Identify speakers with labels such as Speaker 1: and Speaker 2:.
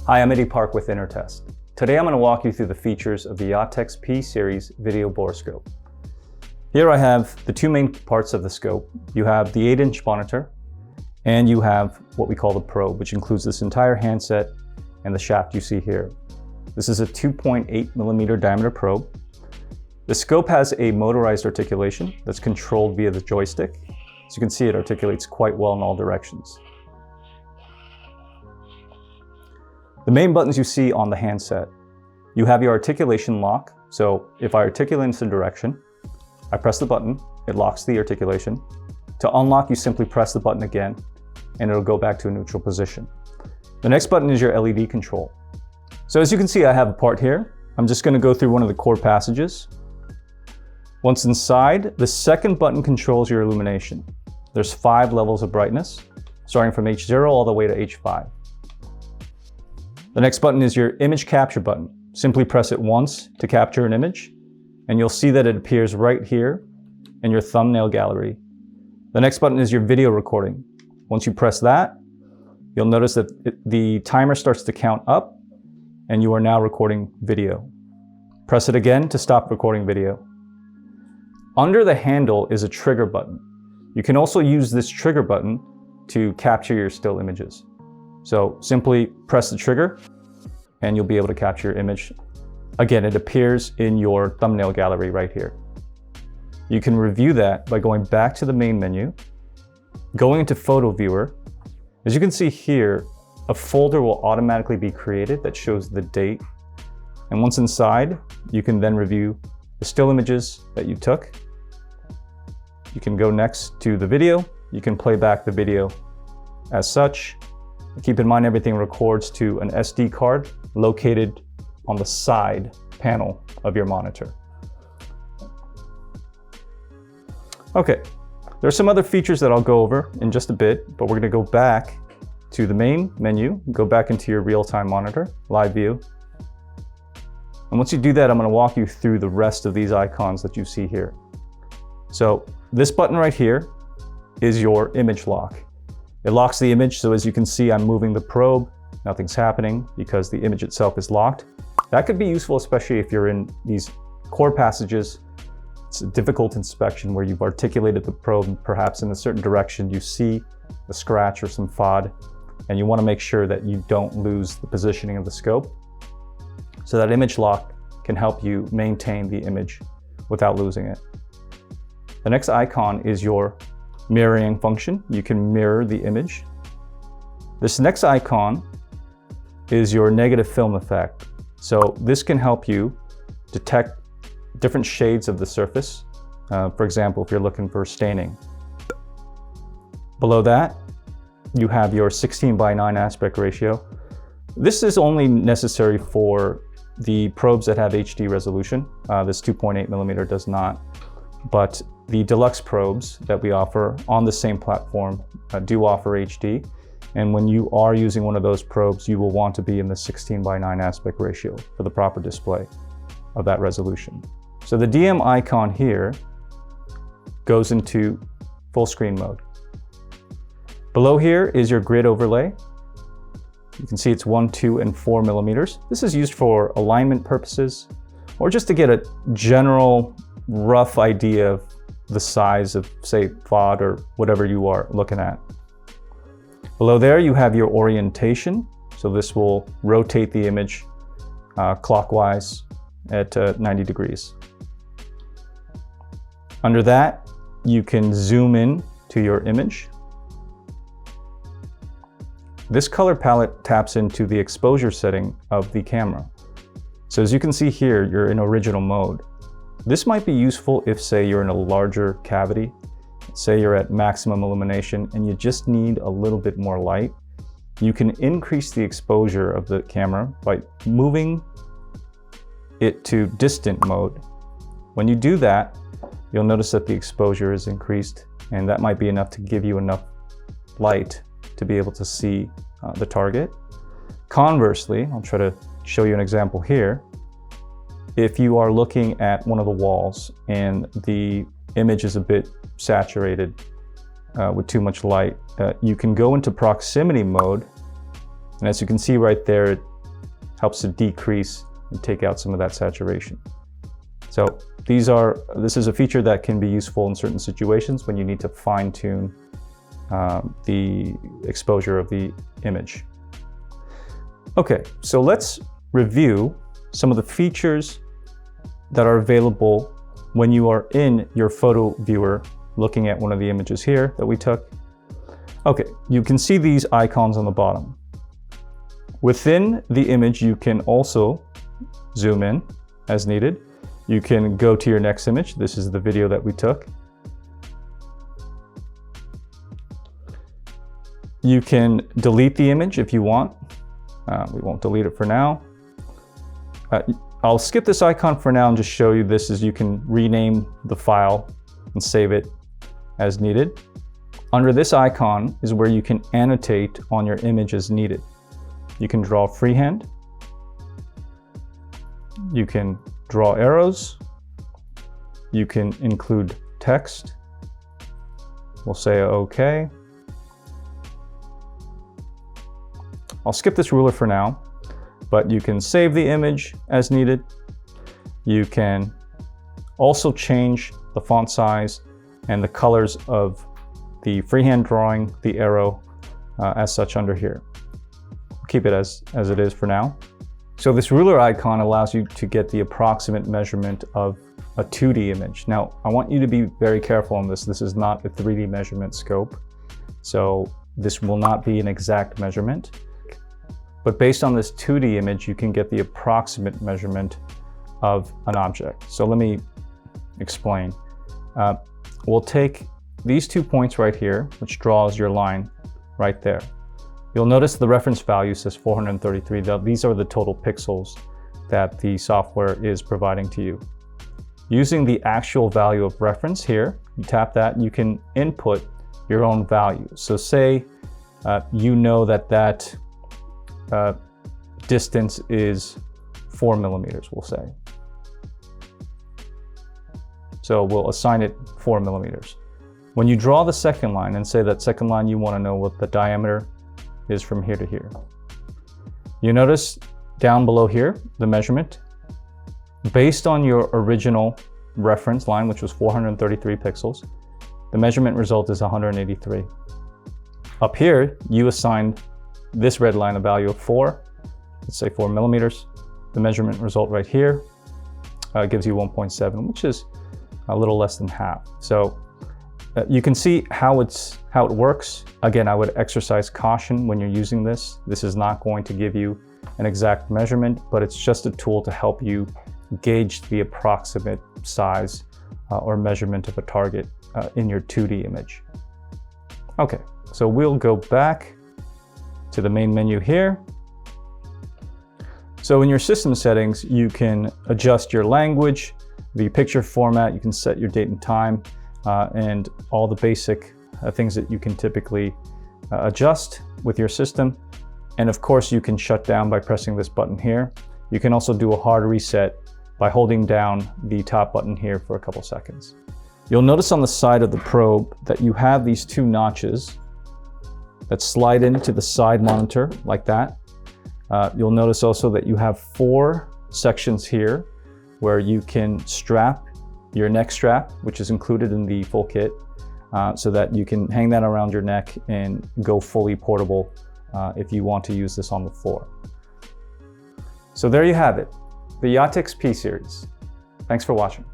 Speaker 1: Hi, I'm Eddie Park with Intertest. Today I'm going to walk you through the features of the Yateks P Series Video Borescope. Here I have the two main parts of the scope. You have the 8-inch monitor, and you have what we call the probe, which includes this entire handset and the shaft you see here. This is a 2.8 millimeter diameter probe. The scope has a motorized articulation that's controlled via the joystick. As you can see, it articulates quite well in all directions. The main buttons you see on the handset, you have your articulation lock. So if I articulate into the direction, I press the button, it locks the articulation. To unlock, you simply press the button again, and it'll go back to a neutral position. The next button is your LED control. So as you can see, I have a part here. I'm just going to go through one of the core passages. Once inside, the second button controls your illumination. There's 5 levels of brightness, starting from H0 all the way to H5. The next button is your image capture button. Simply press it once to capture an image, and you'll see that it appears right here in your thumbnail gallery. The next button is your video recording. Once you press that, you'll notice that the timer starts to count up, and you are now recording video. Press it again to stop recording video. Under the handle is a trigger button. You can also use this trigger button to capture your still images. So simply press the trigger and you'll be able to capture your image. Again, it appears in your thumbnail gallery right here. You can review that by going back to the main menu, going into Photo Viewer. As you can see here, a folder will automatically be created that shows the date. And once inside, you can then review the still images that you took. You can go next to the video. You can play back the video as such. Keep in mind, everything records to an SD card located on the side panel of your monitor. Okay, there are some other features that I'll go over in just a bit, but we're going to go back to the main menu, go back into your real-time monitor, live view. And once you do that, I'm going to walk you through the rest of these icons that you see here. So this button right here is your image lock. It locks the image, so as you can see, I'm moving the probe. Nothing's happening because the image itself is locked. That could be useful, especially if you're in these core passages. It's a difficult inspection where you've articulated the probe, and perhaps in a certain direction you see a scratch or some FOD, and you want to make sure that you don't lose the positioning of the scope. So that image lock can help you maintain the image without losing it. The next icon is your mirroring function. You can mirror the image. This next icon is your negative film effect. So this can help you detect different shades of the surface. For example, if you're looking for staining. Below that, you have your 16:9 aspect ratio. This is only necessary for the probes that have HD resolution. This 2.8 millimeter does not, but the deluxe probes that we offer on the same platform do offer HD. And when you are using one of those probes, you will want to be in the 16:9 aspect ratio for the proper display of that resolution. So the DM icon here goes into full screen mode. Below here is your grid overlay. You can see it's 1, 2, and 4 millimeters. This is used for alignment purposes, or just to get a general rough idea of the size of, say, FOD or whatever you are looking at. Below there, you have your orientation. So this will rotate the image clockwise at 90 degrees. Under that, you can zoom in to your image. This color palette taps into the exposure setting of the camera. So as you can see here, you're in original mode. This might be useful if, say, you're in a larger cavity, say you're at maximum illumination and you just need a little bit more light. You can increase the exposure of the camera by moving it to distant mode. When you do that, you'll notice that the exposure is increased, and that might be enough to give you enough light to be able to see the target. Conversely, I'll try to show you an example here. If you are looking at one of the walls and the image is a bit saturated with too much light, you can go into proximity mode, and as you can see right there, helps to decrease and take out some of that saturation. So this is a feature that can be useful in certain situations when you need to fine-tune the exposure of the image. Okay, so let's review some of the features that are available when you are in your photo viewer looking at one of the images here that we took. Okay, you can see these icons on the bottom. Within the image, you can also zoom in as needed. You can go to your next image. This is the video that we took. You can delete the image if you want. We won't delete it for now. I'll skip this icon for now and just show you this is you can rename the file and save it as needed. Under this icon is where you can annotate on your image as needed. You can draw freehand. You can draw arrows. You can include text. We'll say OK. I'll skip this ruler for now, but you can save the image as needed. You can also change the font size and the colors of the freehand drawing, the arrow, as such under here. Keep it as it is for now. So this ruler icon allows you to get the approximate measurement of a 2D image. Now, I want you to be very careful on this. This is not a 3D measurement scope, so this will not be an exact measurement. But based on this 2D image, you can get the approximate measurement of an object. So let me explain. We'll take these 2 points right here, which draws your line right there. You'll notice the reference value says 433. These are the total pixels that the software is providing to you. Using the actual value of reference here, you tap that, you can input your own value. So say you know that distance is 4 millimeters, we'll say. So we'll assign it 4 millimeters. When you draw the second line and say that second line, you want to know what the diameter is from here to here. You notice down below here, the measurement, based on your original reference line, which was 433 pixels, the measurement result is 183. Up here, you assigned this red line a value of 4, let's say 4 millimeters. The measurement result right here gives you 1.7, which is a little less than half. So you can see how it works. Again, I would exercise caution when you're using this. This is not going to give you an exact measurement, but it's just a tool to help you gauge the approximate size or measurement of a target in your 2D image. Okay, so we'll go back to the main menu here. So in your system settings, you can adjust your language, the picture format, you can set your date and time, and all the basic things that you can typically adjust with your system. And of course, you can shut down by pressing this button here. You can also do a hard reset by holding down the top button here for a couple seconds. You'll notice on the side of the probe that you have these 2 notches that slide into the side monitor like that. You'll notice also that you have 4 sections here where you can strap your neck strap, which is included in the full kit, so that you can hang that around your neck and go fully portable if you want to use this on the floor. So there you have it, the Yateks P Series. Thanks for watching.